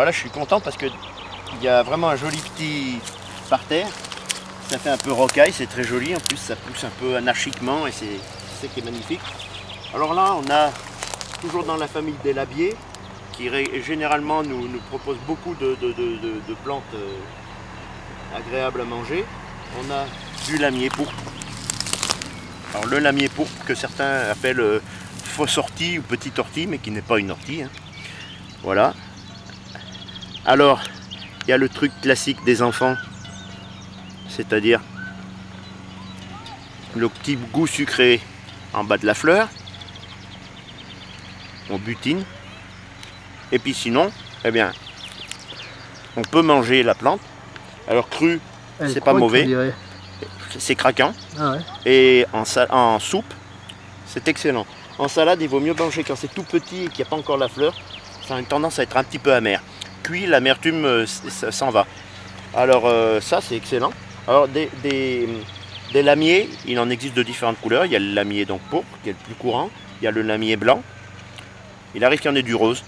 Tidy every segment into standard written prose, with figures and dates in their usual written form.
Alors là je suis content parce que il y a vraiment un joli petit parterre. Ça fait un peu rocaille, c'est très joli. En plus ça pousse un peu anarchiquement et c'est ça qui est magnifique. Alors là on a toujours dans la famille des labiers qui généralement nous propose beaucoup de plantes agréables à manger. On a du lamier pourpre. Alors le lamier pourpre que certains appellent fausse ortie ou petite ortie, mais qui n'est pas une ortie. Hein. Voilà. Alors, il y a le truc classique des enfants, c'est-à-dire le petit goût sucré en bas de la fleur. On butine. Et puis sinon, eh bien, on peut manger la plante. Alors crue, c'est pas mauvais. C'est craquant. Ah ouais. Et en soupe, c'est excellent. En salade, il vaut mieux manger quand c'est tout petit et qu'il n'y a pas encore la fleur. Ça a une tendance à être un petit peu amer. Cuit, l'amertume s'en va. Alors ça, c'est excellent. Alors des lamiers, il en existe de différentes couleurs. Il y a le lamier donc pourpre, qui est le plus courant. Il y a le lamier blanc. Il arrive qu'il y en ait du rose.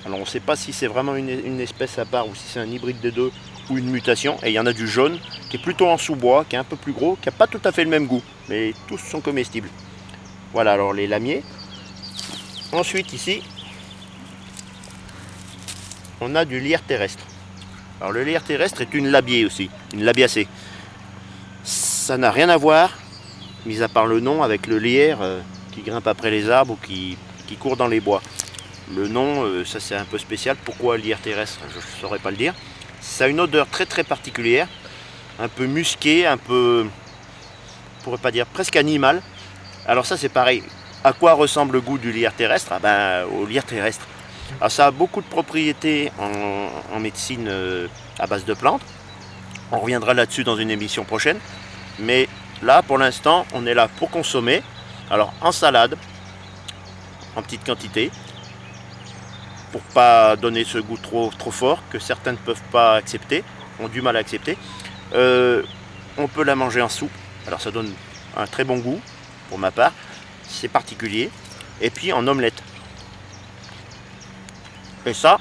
Alors on ne sait pas si c'est vraiment une espèce à part ou si c'est un hybride des deux ou une mutation. Et il y en a du jaune qui est plutôt en sous-bois, qui est un peu plus gros, qui n'a pas tout à fait le même goût. Mais tous sont comestibles. Voilà alors les lamiers. Ensuite ici, on a du lierre terrestre. Alors le lierre terrestre est une labiée aussi, une labiacée. Ça n'a rien à voir, mis à part le nom, avec le lierre qui grimpe après les arbres ou qui court dans les bois. Le nom, ça c'est un peu spécial. Pourquoi lierre terrestre? Je ne saurais pas le dire. Ça a une odeur très très particulière, un peu musquée, un peu, on pourrait pas dire, presque animal. Alors ça c'est pareil. À quoi ressemble le goût du lierre terrestre? Ah ben, au lierre terrestre. Alors ça a beaucoup de propriétés en médecine à base de plantes. On reviendra là-dessus dans une émission prochaine. Mais là, pour l'instant, on est là pour consommer. Alors en salade, en petite quantité, pour pas donner ce goût trop fort que certains ne peuvent pas accepter, ont du mal à accepter. On peut la manger en soupe. Alors ça donne un très bon goût, pour ma part. C'est particulier. Et puis en omelette. Et ça,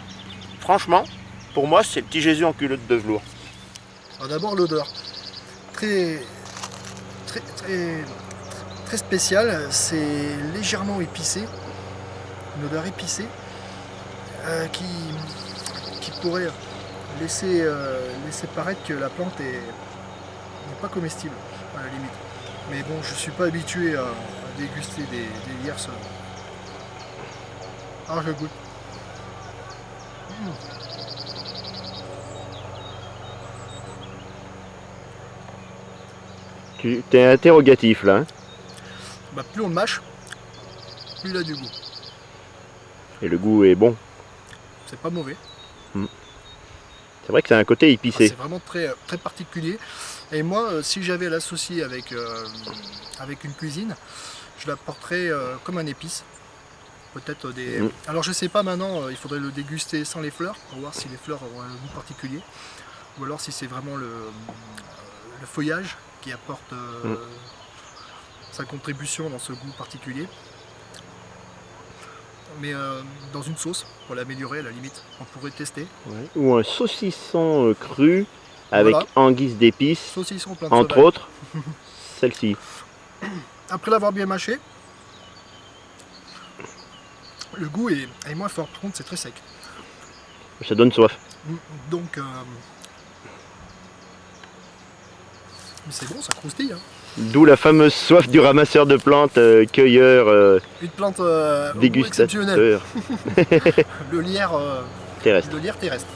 franchement, pour moi, c'est le petit Jésus en culotte de velours. D'abord l'odeur. Très spéciale. C'est légèrement épicé. Une odeur épicée qui pourrait laisser paraître que la plante n'est pas comestible à la limite. Mais bon, je ne suis pas habitué à déguster des lierres. Ah, je goûte. Tu es interrogatif là. Hein, bah, plus on le mâche, plus il a du goût. et le goût est bon. C'est pas mauvais. C'est vrai que c'est un côté épicé. C'est vraiment très particulier. Et moi, si j'avais à l'associer avec une cuisine, je la porterais comme un épice. Peut-être des... Alors je sais pas maintenant, il faudrait le déguster sans les fleurs, pour voir si les fleurs ont un goût particulier. Ou alors si c'est vraiment le feuillage qui apporte sa contribution dans ce goût particulier. Mais dans une sauce, pour l'améliorer à la limite, on pourrait tester. Ouais. Ou un saucisson cru avec Voilà. en guise d'épices, Saucisson plein de entre soda. autres, celle-ci. Après l'avoir bien mâché, le goût est moins fort, par contre c'est très sec. Ça donne soif. Donc, c'est bon, ça croustille. Hein. D'où la fameuse soif du ramasseur de plantes, cueilleur, Une plante au goût dégustateur exceptionnel. Le lierre terrestre. terrestre.